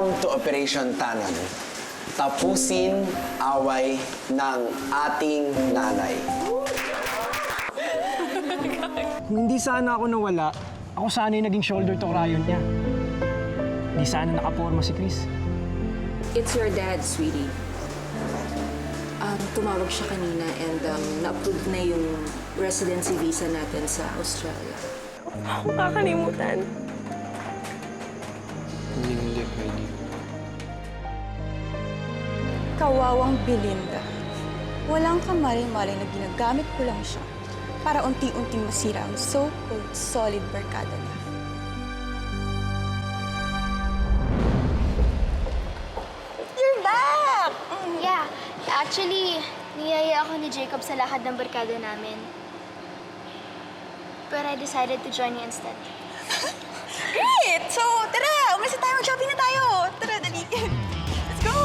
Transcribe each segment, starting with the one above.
Welcome to Operation Tanan. Tapusin away ng ating nanay. Kung hindi sana ako nawala, ako sana yung naging shoulder to cry niya. Hindi sana nakaporma si Chris. It's your dad, sweetie. Tumawag siya kanina and na-approve na yung residency visa natin sa Australia. Ako kakalimutan. Hindi, pwede. Kawawang Belinda. Walang kamaling-maling na ginagamit ko lang siya para unti-unting masira ang so-called solid barkada niya. You're back! Yeah, actually, niyaya ako ni Jacob sa lakad ng barkada namin. But I decided to join you instead. Great! So, tara! Umalis na tayo! Mag-shopping na tayo! Tara, dali! Let's go!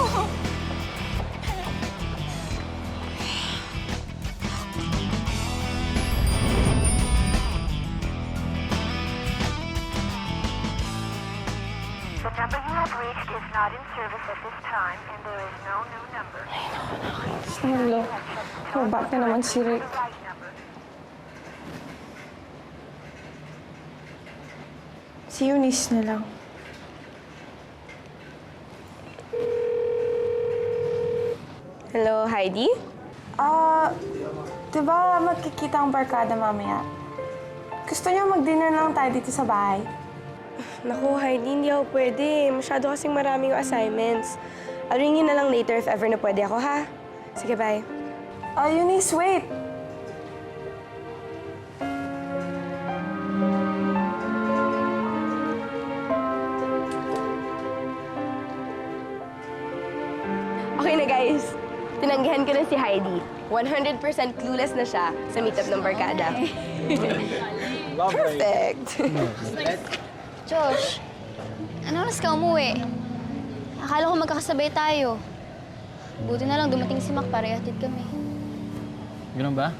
The number you have reached is not in service at this time, and there is no new number. Hello. Back na naman si Rick. Right number. Si Eunice na lang. Hello, Heidi? Diba magkikita ang barkada mamaya? Gusto niyo mag-dinner lang tayo dito sa bahay? Naku, Heidi, hindi ako pwede. Masyado kasing maraming assignments. I'll ring you na lang later if ever na pwede ako, ha? Sige, bye. Eunice, wait! Okay na, guys. Tinanggihan ko na si Heidi. 100% clueless na siya sa meetup ng barkada. Perfect. Josh, ano oras ka umuwi? Akala ko magkakasabay tayo. Buti na lang dumating si Mac para ihatid kami. Ganun ba?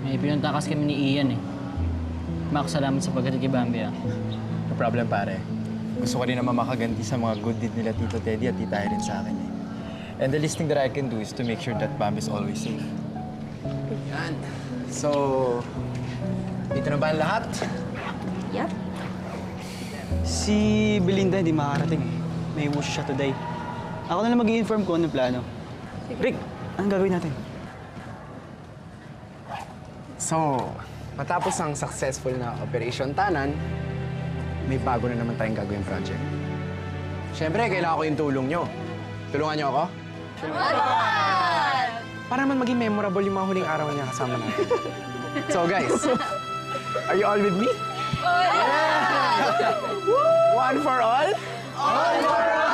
May pinuntakas kami ni Ian eh. Max, salamat sa paghatid kay Bambi ah. No problem, pare. Gusto ko rin naman makaganti sa mga good deed nila Tito Teddy at Tita Irene sa akin eh. And the least thing that I can do is to make sure that Bambi is always safe. Yan. So, dito na ba ang lahat? Yep. Si Belinda hindi makakarating eh. May emotion siya today. Ako na lang mag-i-inform ko anong plano. Rick, anong gagawin natin? So, matapos ang successful na Operation Tanan, may bago na naman tayong gagawin project. Siyempre, kailangan ko yung tulong nyo. Tulungan nyo ako? Para naman maging memorable yung mga huling araw niya kasama natin. So guys, are you all with me? Yeah! One for all? All for all!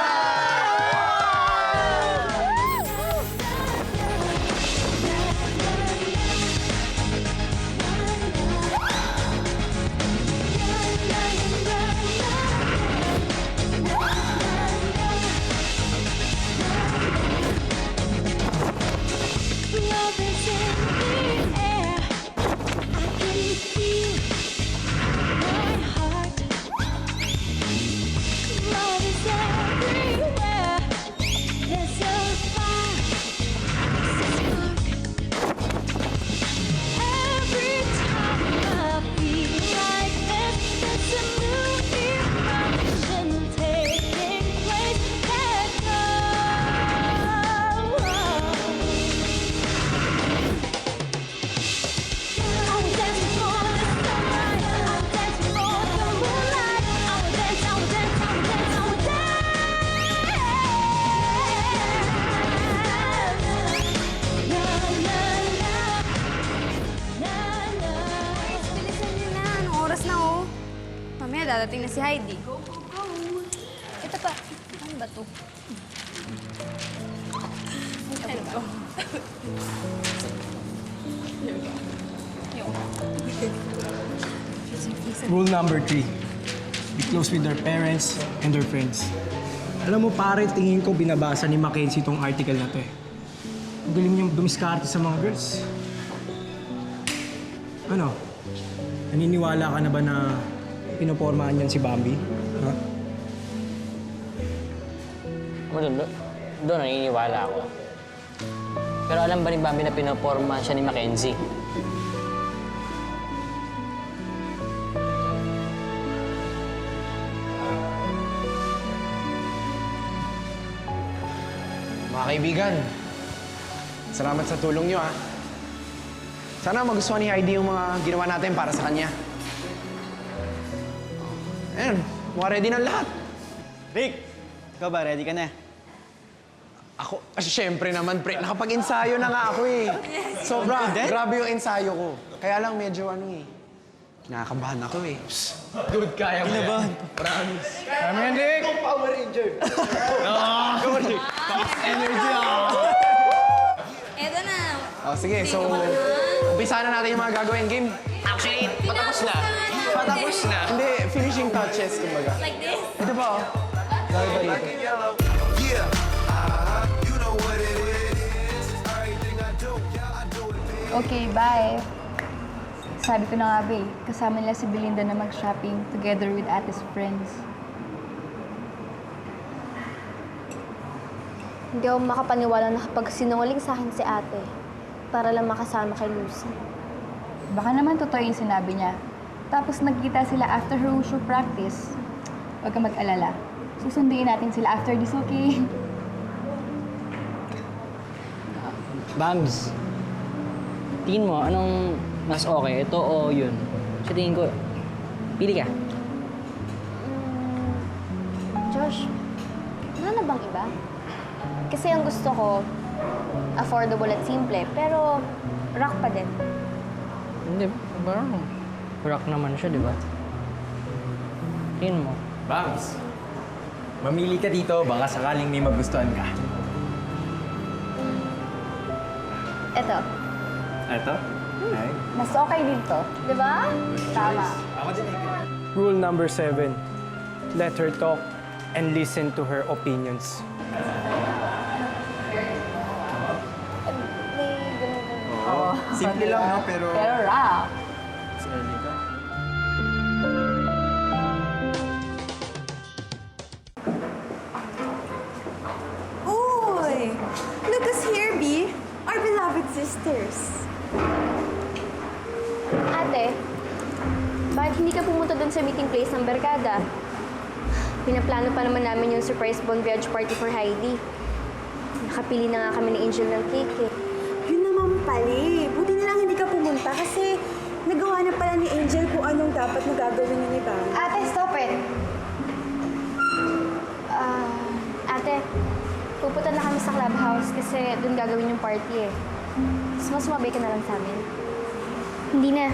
Dadating na si Heidi. Go, go, go! Ito pa. Ano ba to? Ano ba? Rule number 3. Be close with their parents and their friends. Alam mo pare, tingin ko binabasa ni Mackenzie itong article na to eh. Ang galing niyang dumiskarte sa mga girls. Ano? Naniniwala ka na ba na pinopormahan niyan si Bambi? Ha? Doon naniniwala ako. Pero alam ba ni Bambi na pinoporma siya ni Mackenzie? Mga kaibigan, salamat sa tulong niyo, Sana magustuhan ni Heidi yung mga ginawa natin para sa kanya. Ayun, mga ready ng lahat. Rick, ikaw ba? Ready ka na? Ako, syempre naman, pre. Nakapag-ensayo na nga ako eh. Sobra, grabe yung ensayo ko. Kaya lang medyo kinakabahan ako eh. Dude, kaya mo yan. Promise. Kami yan, Rick! Power Ranger. Go, Rick! Energy, Eto na. Sige, so, umpisa na natin yung mga gagawin game. Actually, patapos na. Patapos na. Hindi, finishing touches, kumbaga. Like this? Ito pa, Dahil ba dito? Okay, bye. Sabi ko na nga ba kasama nila si Belinda na mag-shopping together with Ate's friends. Hindi ako makapaniwala na kapag sinungaling sa akin si ate para lang makasama kay Lucy. Baka naman totoo yung sinabi niya. Tapos nagkita sila after her wushu practice. Huwag ka mag-alala. Susunduin natin sila after this, okay? Babs, tingin mo, anong mas okay? Ito o yun? Sa tingin ko, pili ka. Josh, wala na bang iba? Kasi ang gusto ko, affordable at simple, pero rock pa din. Hindi, parang rock naman siya, di ba? Tingin mo. Babs, mamili ka dito, baka sakaling may magustuhan ka. Eto, Ito? Ay. mas okay dito. Di ba? Tama. Ako din eh. Rule number 7. Let her talk and listen to her opinions. May ganun. Simple lang, no? Pero rock. mas early ka. Uy! Look us here, B. Our beloved sisters. Ate, bakit hindi ka pumunta dun sa meeting place ng Barkada? Pinaplano pa naman namin yung surprise bon voyage party for Heidi. Nakapili na nga kami ni Angel ng cake eh. Yun naman pali. Buti na lang hindi ka pumunta kasi nagawa na pala ni Angel kung anong dapat na gagawin niya ni Bang. Ate, stop it! Ate, pupunta na kami sa clubhouse kasi doon gagawin yung party eh. Mas sumabay ka na lang sa amin. Hindi na.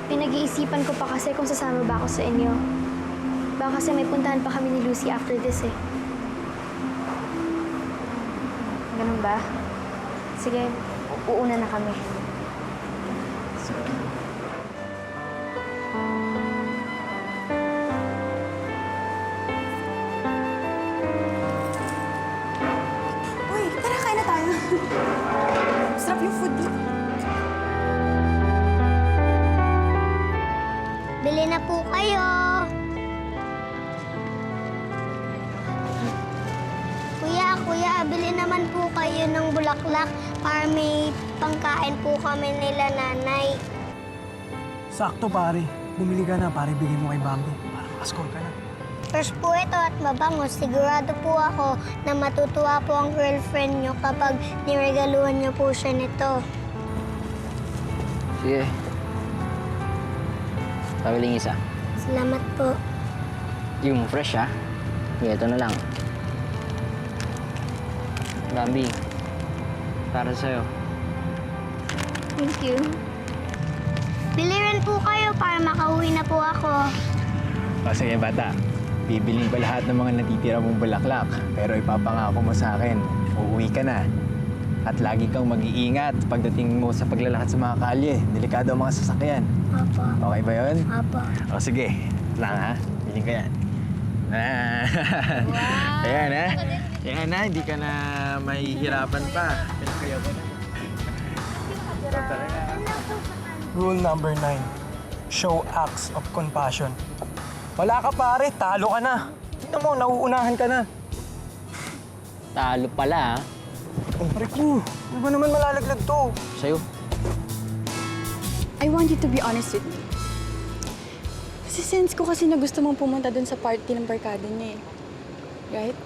Pinag-iisipan ko pa kasi kung sasama ba ako sa inyo. Baka kasi may puntahan pa kami ni Lucy after this eh. Ganun ba? Sige, uuna na kami. Uy, tara, kain na tayo. Sarap yung food dito. Bili na po kayo. Kuya, bili naman po kayo ng bulaklak para may pangkain po kami nila nanay. Sakto, pare. Bumili ka na, pare. Bigay mo kay Bambi. Para makaskor ka na. Fresh po ito at mabango. Sigurado po ako na matutuwa po ang girlfriend nyo kapag niregaluhan nyo po siya nito. Sige. Pawiling isa. Salamat po. Yung fresh, ha? Sige, ito na lang. Bambi, para sa'yo. Thank you. Bili rin po kayo para makauwi na po ako. O sige, bata. Bibiling ko lahat ng mga natitira mong bulaklak. Pero ipapangako mo sa akin, uuwi ka na. At lagi kang mag-iingat pagdating mo sa paglalakad sa mga kalye. Delikado ang mga sasakyan. Apo. Okay ba yun? Apo. O sige, lang ha. Biling ko yan. Ayan ha. Ayan ha, hindi ka na mahihirapan pa. Pinakayaw ko na. Rule number 9. Show acts of compassion. Wala ka, pare. Talo ka na. Tingnan mo, nauunahan ka na. Talo pala, ha? Oh, Ricky, ano ba naman malalaglag to? Sa'yo. I want you to be honest with me. Kasi sense ko kasi na gusto mong pumunta dun sa party ng barkada niya eh. Right?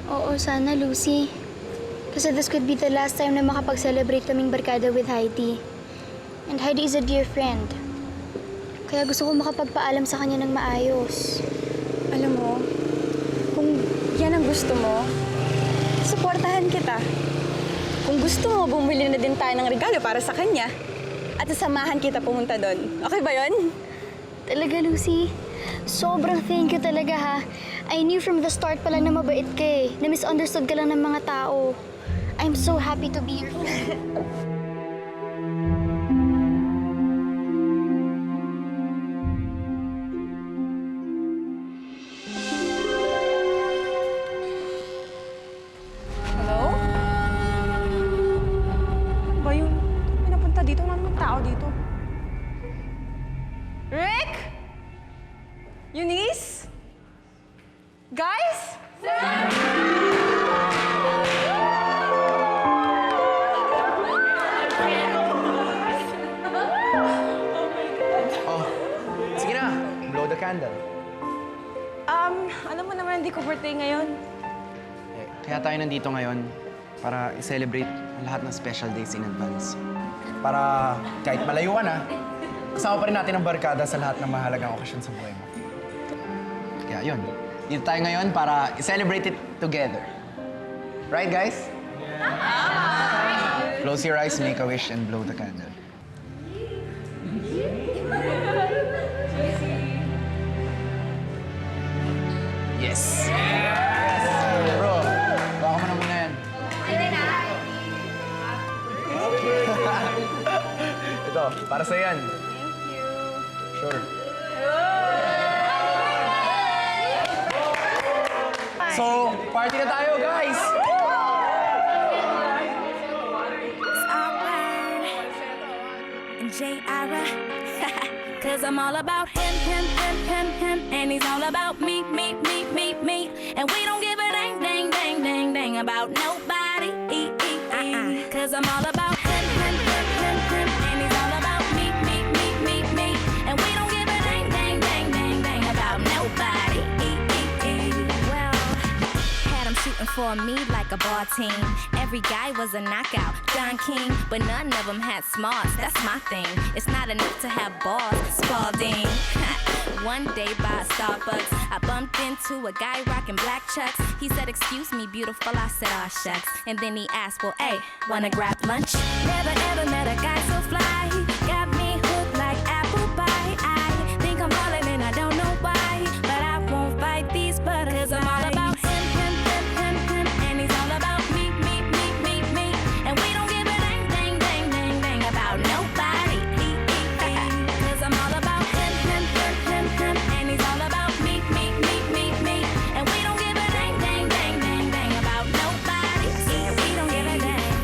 Oo, sana, Lucy. Kasi this could be the last time na makapag-celebrate kaming barkada with Heidi. And Heidi is a dear friend. Kaya gusto ko makapagpaalam sa kanya ng maayos. Alam mo, kung yan ang gusto mo, suportahan kita. Kung gusto mo, bumili na din tayo ng regalo para sa kanya. At sasamahan kita pumunta doon. Okay ba yun? Talaga, Lucy? Sobrang thank you talaga, ha? I knew from the start pala na mabait ka eh. Na misunderstood ka lang ng mga tao. I'm so happy to be your friend. Hello? Ba yun? May napunta dito? Wala namang tao dito. Rick? Eunice? Guys? Oh, sige na. Blow the candle. Alam mo naman, hindi ko birthday ngayon. Eh, kaya tayo nandito ngayon para i-celebrate ang lahat ng special days in advance. Para kahit malayo ka na, kasama pa rin natin ang barkada sa lahat ng mahalagang okasyon sa buhay mo. Kaya yun, dito tayo ngayon para i-celebrate it together. Right, guys? Yeah. Close your eyes, make a wish, and blow the candle. Yes! Bro, baka mo na muna yan. Ito, para sa yan. Thank you. Sure. So, party na tayo, guys! J-Ira, cause I'm all about him, and he's all about me, and we don't give a dang about nobody, cause I'm all about him, and he's all about me, and we don't give a dang about nobody, well, had him shooting for me like a ball team. Every guy was a knockout, Don King, but none of them had smarts. That's my thing. It's not enough to have balls, Spalding. One day by Starbucks, I bumped into a guy rocking black chucks. He said, "Excuse me, beautiful." I said, "Aw, shucks." And then he asked, "Well, hey, wanna grab lunch?" Never ever met a guy so fly. Got me hooked like apple pie. I think I'm falling and I don't know why, but I won't fight these butterflies. 'Cause I'm all about him, and he's all about me, and we don't give a dang about nobody. 'Cause I'm all about him, and he's all about me, and we don't give a dang about nobody. Yeah, we don't give a dang.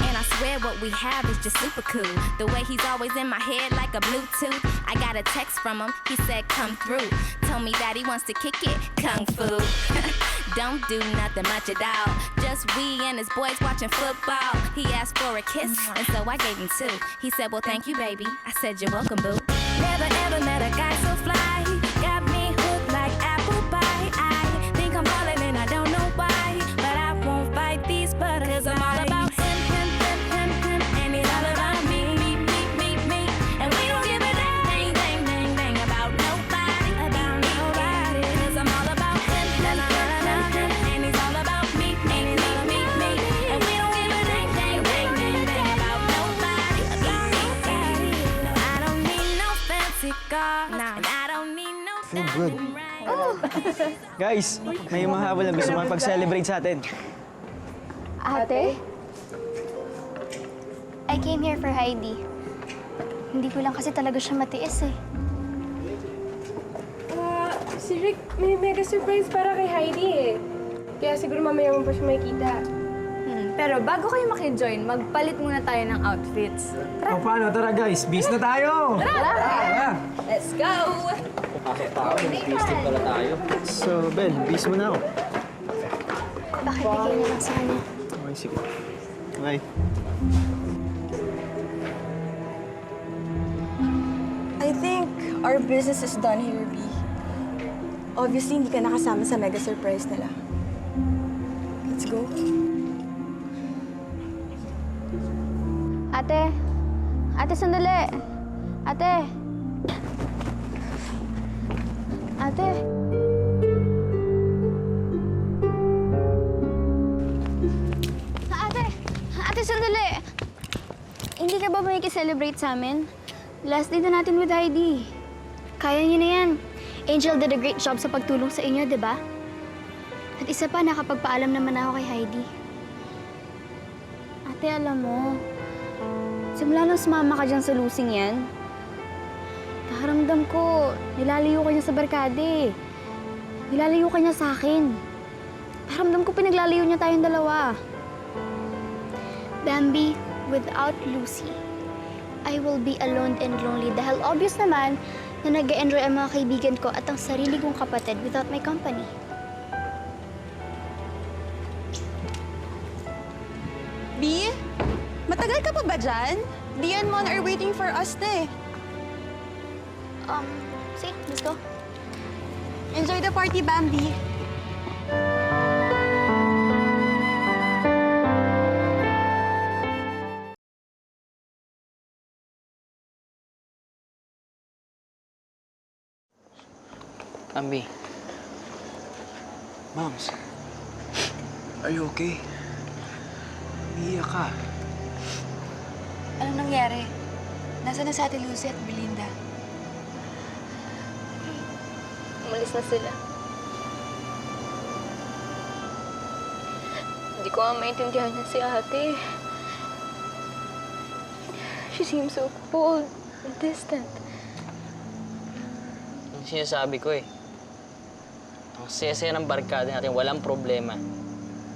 And I swear what we have is just super cool. The way he's always in my head like a Bluetooth. I got a text from him, he said come through. Told me that he wants to kick it, kung fu. Don't do nothing much at all. Just we and his boys watching football. He asked for a kiss, and so I gave him two. He said, "Well, thank you, baby." I said, "You're welcome, boo." Never ever met a guy so fly. Got me hooked like apple pie. I think I'm falling and I don't know why, but I won't fight these butterflies. 'Cause I'm all about him, and he's all about me, and we don't give a dang about nobody, 'Cause I'm all about him, and he's all about me, and we don't give a dang about nobody, No, I don't need no fancy car, and I don't need no Feel good. Guys, may mahabol na gusto makipag-celebrate sa atin. Ate? I came here for Heidi. Hindi ko lang kasi talaga siya matiis eh. Si Rick, may mega surprise para kay Heidi eh. Kaya siguro mamaya mo pa siya makikita. Pero bago kayo makijoin, magpalit muna tayo ng outfits. O paano? Tara guys, bis na tayo! Tara! Let's go! So, Ben, bis mo na ako. Pakibigay na lang sa kanya. Okay, sige. Okay. I think our business is done here, B. Obviously, hindi ka nakasama sa mega surprise nila. Let's go. Ate! Ate, sandali! Ate! Ate! Ate! Ate, sandali! Hindi ka ba makikiselebrate sa amin? Last day na natin with Heidi. Kaya niyo na yan. Angel did a great job sa pagtulong sa inyo, di ba? At isa pa, nakapagpaalam naman ako kay Heidi. Ate, alam mo, simula nung sumama ka dyan sa losing yan, nakaramdam ko, nilalayo ka niya sa barkade. Nilalayo ka niya sa akin. Nakaramdam ko pinaglalayo niya tayong dalawa. Bambi, without Lucy, I will be alone and lonely dahil obvious naman na nag-enjoy ang mga kaibigan ko at ang sarili kong kapatid without my company. B? Matagal ka pa ba dyan? Di and Mon are waiting for us na eh. See, let's go. Enjoy the party, Bambi. Bambi, Moms, are you okay? Umiiyak ka. Anong nangyari? Nasaan na si Ate Lucy at Belinda? Umalis na sila. Hindi ko nga maintindihan niya si ate. She seems so cold and distant. yung sinasabi ko eh. Ang saya-saya ng barkada natin, walang problema.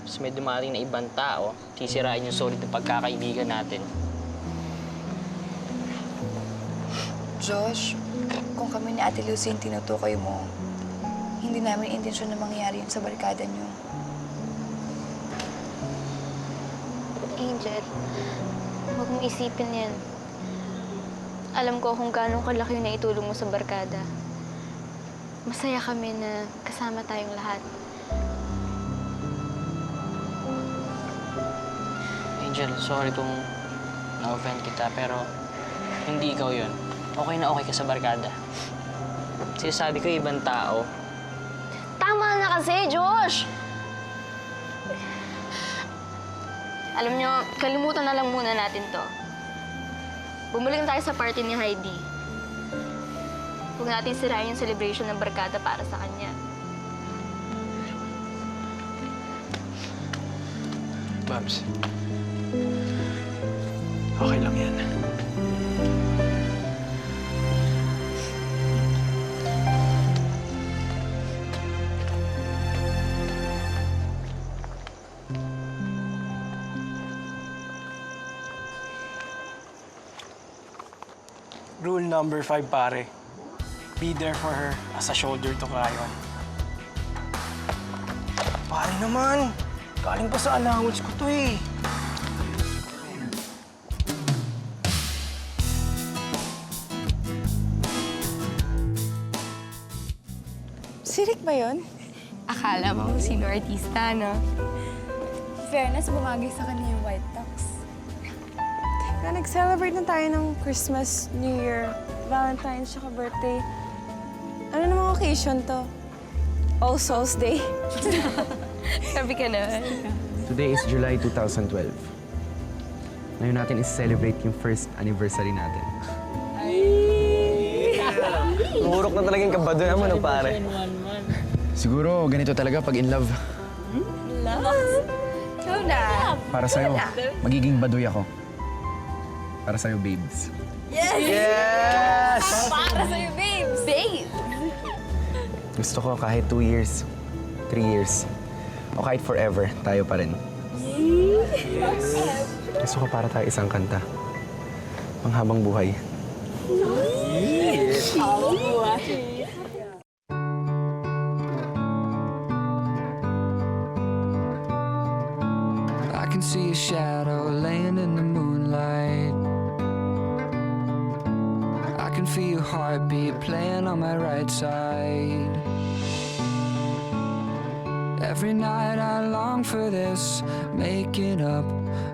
Tapos may dumating na ibang tao, sisirain yung solid na pagkakaibigan natin. Josh, kung kami ni Ate Lucy yung tinutukoy mo, hindi namin intensyon na mangyari yun sa barkada niyo. Angel, huwag mong isipin yan. Alam ko kung gano'ng kalaki yung naitulong mo sa barkada. Masaya kami na kasama tayong lahat. Angel, sorry kung na-offend kita, pero hindi ikaw yun. Okay na okay ka sa barkada. Sinasabi ko ibang tao. Tama na kasi, Josh! Alam nyo, kalimutan na lang muna natin to. Bumalik na tayo sa party ni Heidi. Huwag natin sirain yung celebration ng barkada para sa kanya. Babs, okay lang yan. Rule number 5, pare. Be there for her as a shoulder to cry on. Pare naman, galing pa sa allowance ko to eh. Si Rick ba yun? Akala mo sino artista, no? Fairness, bumagay sa kanya yung white tux. Na nag-celebrate na tayo ng Christmas, New Year, Valentine's, tsaka birthday. Ano namang occasion to? All Souls Day. Sabi ka naman. Today is July 2012. Ngayon natin is-celebrate yung first anniversary natin. Murok na talaga yung kabado naman, no, pare. Siguro, ganito talaga pag in love. Love? Ikaw na. Para sa'yo, magiging baduy ako. Para sa'yo, babes. Yes! Yes! Para sa'yo, babes! Babes! Gusto ko kahit 2 years, 3 years, o kahit forever, tayo pa rin. Yes! Gusto ko para tayo isang kanta. Panghabang buhay. Yes! see a shadow laying in the moonlight. I can feel your heartbeat playing on my right side. Every night I long for this, making up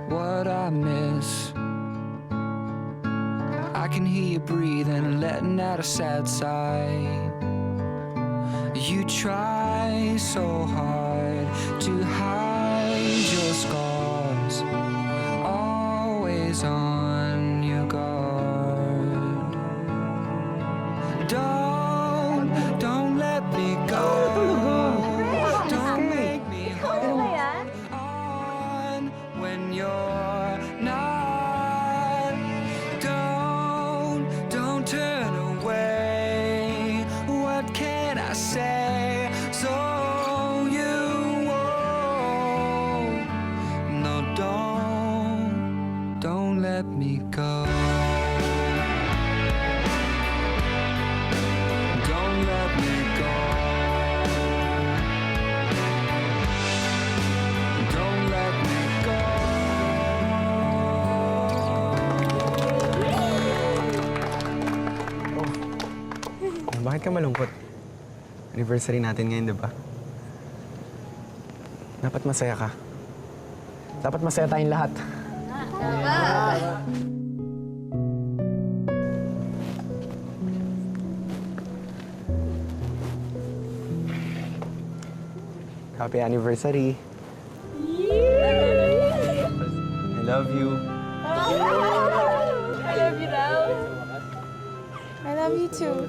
what I miss. I can hear you breathing, letting out a sad sigh. You try so hard to hide your scars, always on your guard. Don't let me go. Don't make me hold on when you're not. Don't turn away. What can I say? So you won't. No, don't let me go. Don't let me go. Don't let me go. Bakit ka malungkot? Anniversary natin ngayon, di ba? Dapat masaya ka. Dapat masaya tayong lahat. Happy anniversary. I love you. I love you too.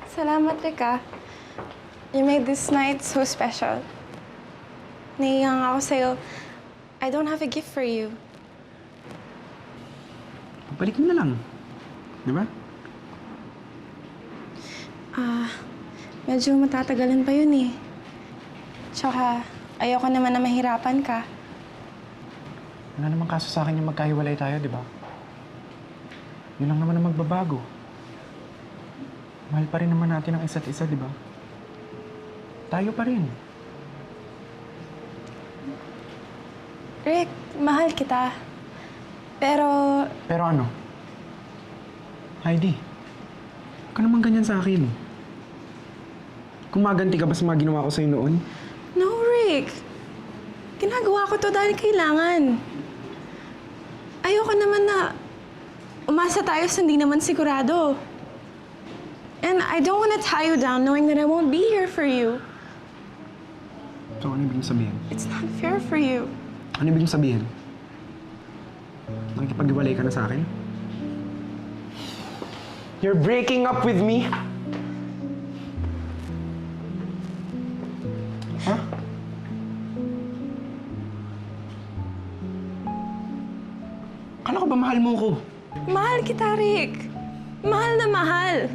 Salamat, Rika. You made this night so special. Naiiyang ako sa'yo. I don't have a gift for you. Balik mo na lang. Di ba? Medyo matatagalan pa yun eh. Tsaka, ayoko naman na mahirapan ka. Wala namang kaso sa akin yung magkahiwalay tayo, di ba? Yun lang naman ang magbabago. Mahal pa rin naman natin ang isa't isa, di ba? Tayo pa rin. Rick, mahal kita. Pero, Pero ano? Heidi, huwag ka naman ganyan sa akin. Kumaganti ka ba sa mga ginawa ko sa'yo noon? no, Rick. Ginagawa ko to dahil kailangan. Ayoko naman na umasa tayo sa hindi naman sigurado. And I don't want to tie you down knowing that I won't be here for you. So, ano ibig sabihin? It's not fair for you. Ano ibig sabihin? Nakikipag-iwalay ka na sa akin? You're breaking up with me? Huh? Akala ko ba mahal mo ko? Mahal kita, Rick. Mahal na mahal.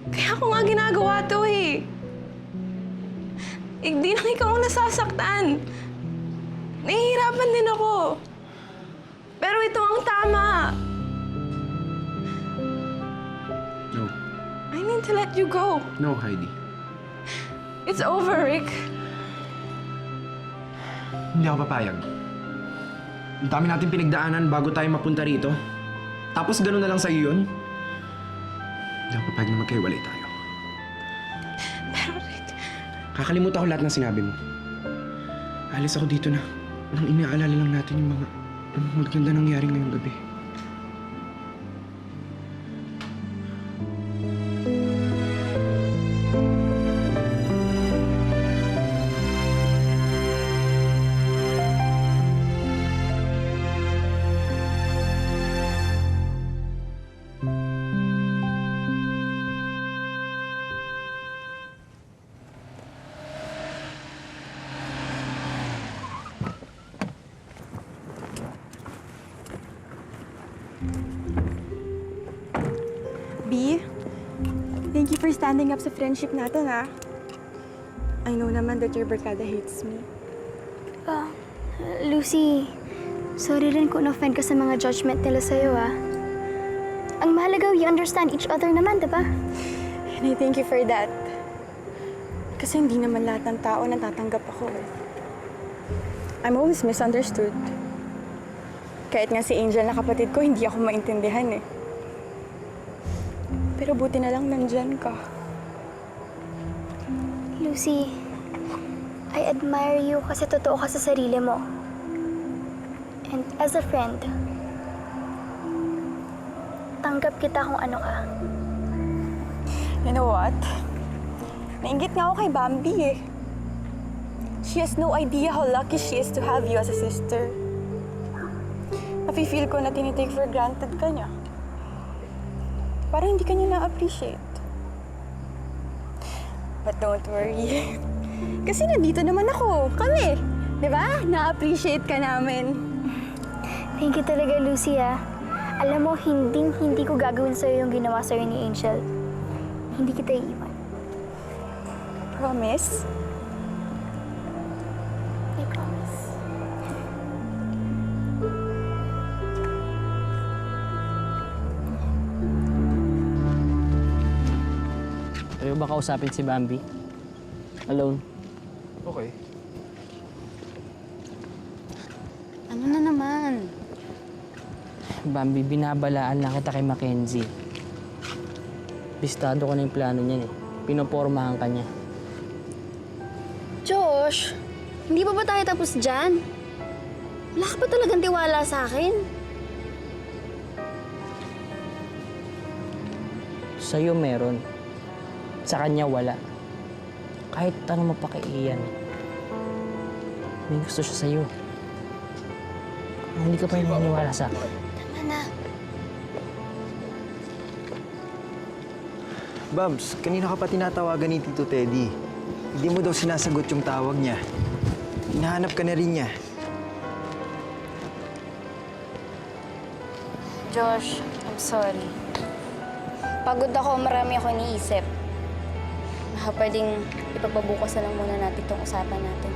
Kaya ako nga ginagawa to eh. Di lang ikaw ang nasasaktan. Nahihirapan din ako. Pero ito ang tama. No. I need to let you go. No, Heidi. It's over, Rick. Hindi ako papayag. Ang dami natin pinagdaanan bago tayo mapunta rito. Tapos gano'n na lang sa'yo yun? Hindi ako papayag na magkahiwalay tayo. Pero Rick, Kakalimutan ko lahat ng sinabi mo. Alis ako dito na. Walang inaalala lang natin yung mga maganda nangyari ngayong gabi. standing up sa friendship natin, ah. I know naman that your barkada hates me. Lucy, sorry rin kung na-offend ka sa mga judgment nila sa'yo, ah. Ang mahalaga, we understand each other naman, diba? And I thank you for that. Kasi hindi naman lahat ng tao natatanggap ako. I'm always misunderstood. Kahit nga si Angel na kapatid ko, hindi ako maintindihan eh. Pero buti na lang nandyan ka. Lucy, I admire you kasi totoo ka sa sarili mo. And as a friend, tanggap kita kung ano ka. You know what? Nainggit nga ako kay Bambi eh. She has no idea how lucky she is to have you as a sister. Nafe-feel ko na tinitake for granted ka niya. Parang hindi ka niya na-appreciate. But don't worry. Kasi nandito naman ako. Kami. Di ba? Na-appreciate ka namin. Thank you talaga, Lucy, ah. Alam mo, hindi ko gagawin sa'yo yung ginawa sa'yo ni Angel. Hindi kita iiwan. Promise? I promise. Pwede ba kausapin si Bambi? Alone. Okay. Ano na naman? Bambi, binabalaan lang kita kay Mackenzie. Bistado ko na yung plano niyan eh. Pinopormahan ka niya. Josh, hindi pa ba tayo tapos dyan? Wala ka ba talagang tiwala sa akin? Sa'yo meron. Sa kanya wala. Kahit ano mapakaiyan. May gusto siya sa'yo. Hindi ka pa naniniwala sa akin. Tama na. Babs, kanina ka pa tinatawagan ni Tito Teddy. Hindi mo daw sinasagot yung tawag niya. Hinahanap ka na rin niya. Josh, I'm sorry. Pagod ako, marami ako iniisip. Baka pwedeng ipagpabukas na lang muna natin itong usapan natin.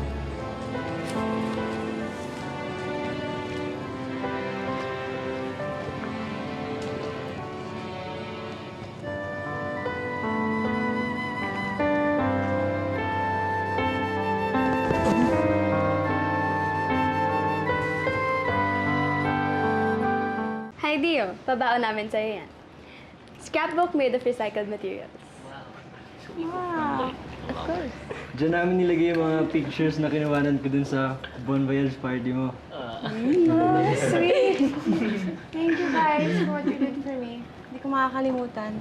Hi, Dio. Pabaon namin sa'yo yan. Scrapbook made of recycled materials. Wow. Of course. Diyan namin nilagay yung mga pictures na kinuwanan ko dun sa Bon Voyage party mo. Sweet. Thank you guys for what you did for me. Hindi ko makakalimutan.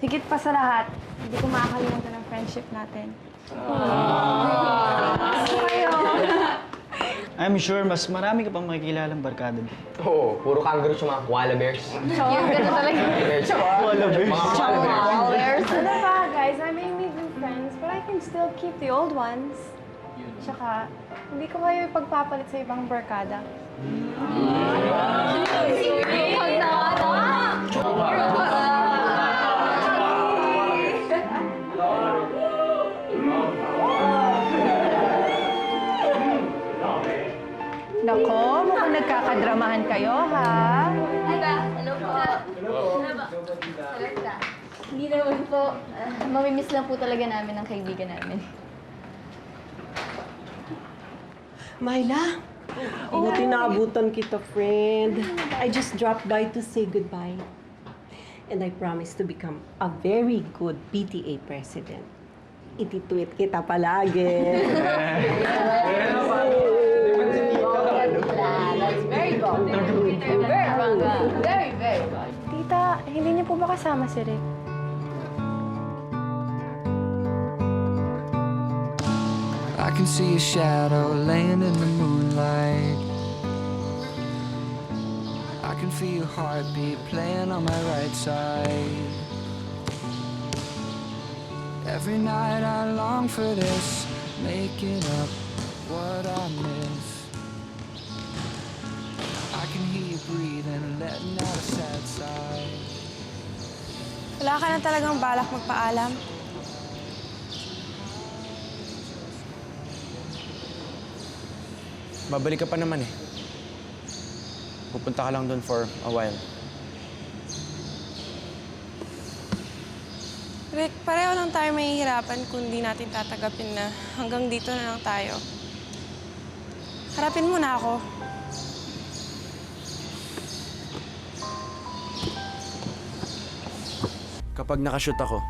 Higit pa sa lahat, hindi ko makakalimutan ang friendship natin. Gusto kayo. I'm sure mas marami ka pang makikilalang barkada dito. Oo, puro kangaroos yung mga koala bears. Yung gano'n talaga. Koala bears. Mga koala bears. Ano ba, guys? I may meet new friends, but I can still keep the old ones. Tsaka, hindi ko kayo ipagpapalit sa ibang barkada. Nako, mukhang nagkakadramahan kayo, ha? Hello po. Hindi naman po. Mamimiss lang po talaga namin ang kaibigan namin. Myla, buti naabutan kita, friend. I just dropped by to say goodbye. And I promise to become a very good PTA president. Iti-tweet kita palagi. That's very good. Very bangga. Very, very good. Tita, hindi niyo po ba kasama si Rick? I can see a shadow laying in the moonlight. I can feel your heartbeat playing on my right side. Every night I long for this, making up what I miss. I can hear you breathing, letting out a sad sigh. Wala ka na talagang balak magpaalam. Babalik ka pa naman eh. Pupunta ka lang doon for a while. Rick, pareho lang tayo mahihirapan kung di natin tatagapin na hanggang dito na lang tayo. Harapin mo na ako. Kapag nakashoot ako,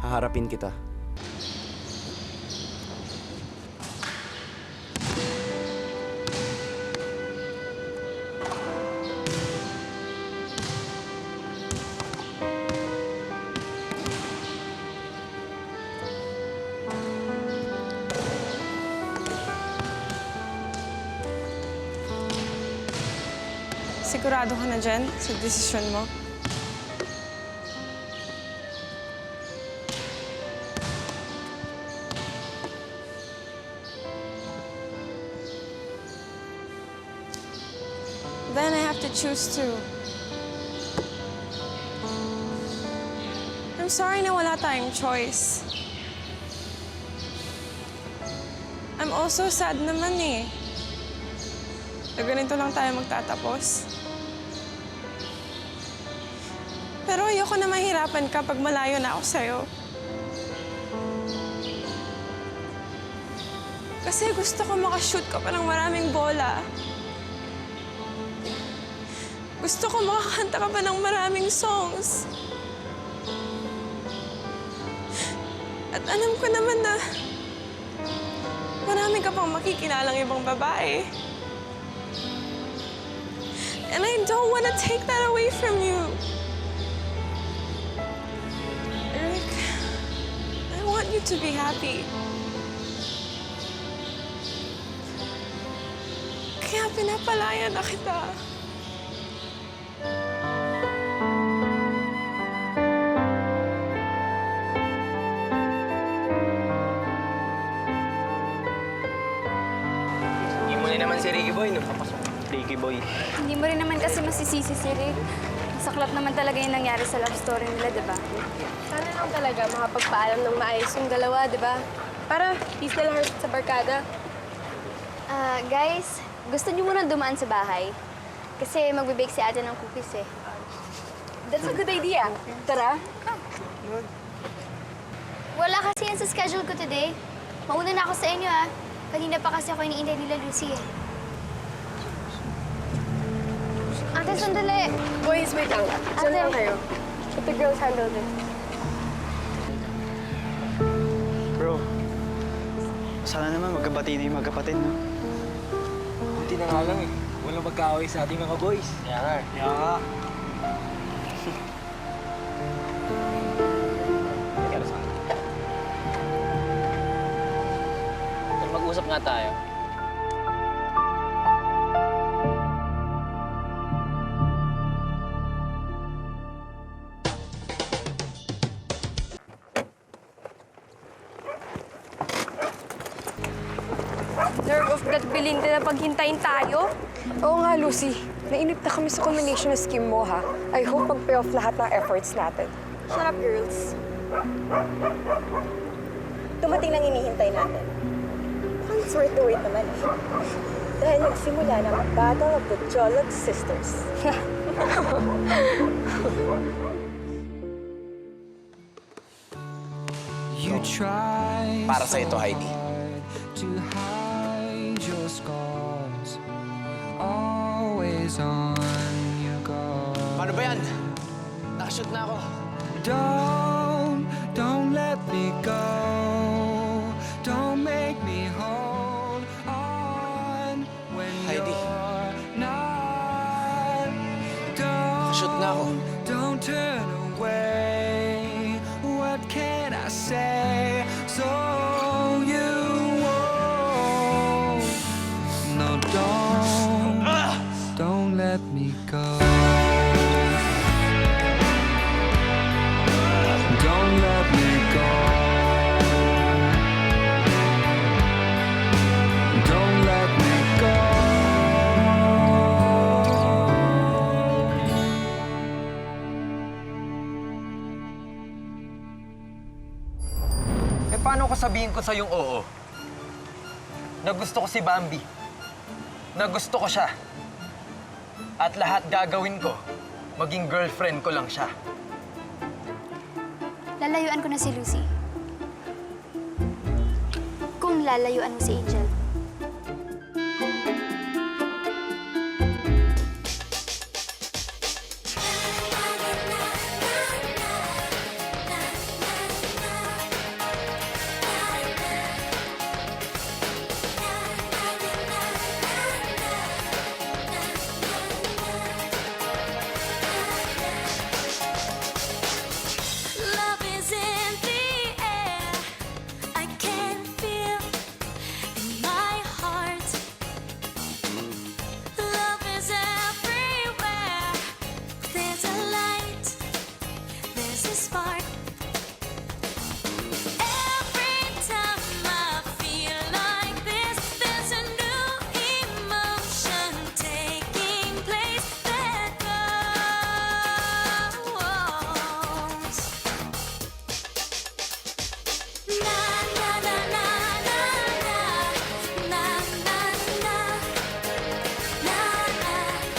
haharapin kita. Sigurado ka na dyan sa desisyon mo? Then I have to choose two. I'm sorry na wala tayong choice. I'm also sad naman eh. Na ganito lang tayo magtatapos. Pero ayoko na mahirapan ka pag malayo na ako sa'yo. Kasi gusto ko makashoot ka pa ng maraming bola. Gusto ko makakanta ka pa ng maraming songs. At alam ko naman na marami ka pang makikilalang ibang babae. And I don't want to take that away from you. Eric, I want you to be happy. Kaya pinapalaya na kita. Hindi mo rin naman si Ricky Boy, no? Ricky Boy. Hindi mo rin naman kasi masisisi si Rick. Masaklap naman talaga yung nangyari sa love story nila, di ba? Sana lang talaga makapagpaalam ng maayos yung dalawa, di ba? Para peace na lang sa barkada. Guys, gusto niyo muna dumaan sa bahay? Kasi magbe-bake si ate ng cookies eh. That's a good idea. Tara. Wala kasi yan sa schedule ko today. Mauna na ako sa inyo, ah. Kanina pa kasi ako iniintay nila Lucy, eh. Ate, sandali. Boys, wait lang. Diyan lang kayo. Let the girls handle this. Bro, sana naman magkabati na yung magkapatid, no? Buti na nga lang eh. Walang magkaaway sa ating mga boys. Kaya nga. Mag-usap nga tayo. Nerve of that Belinda na paghintayin tayo? Oo nga, Lucy. Nainip na kami sa combination na scheme mo, ha? I hope mag-pay off lahat ng efforts natin. Shut up, girls. Dumating lang hinihintay natin. Mukhang it's worth the wait naman eh. Dahil nagsimula ng Battle of the Jolog Sisters. You try Para sa ito, Heidi. to hide your scars. Always on your guard. Paano ba yan? Nakashoot na ako. Don't let me go. Don't make me hold on when Heidi. you're not. Nakashoot na ako. Don't turn away. What can I say? So you won't. No, don't let me go. Don't let me go. Don't let me go. sabihin ko sa'yong oo. Na gusto ko si Bambi. Na gusto ko siya. At lahat gagawin ko, maging girlfriend ko lang siya. Lalayuan ko na si Lucy. Kung lalayuan mo si Angel. Love is in the air. I can feel in my heart. Love is everywhere. There's a light. There's a spark.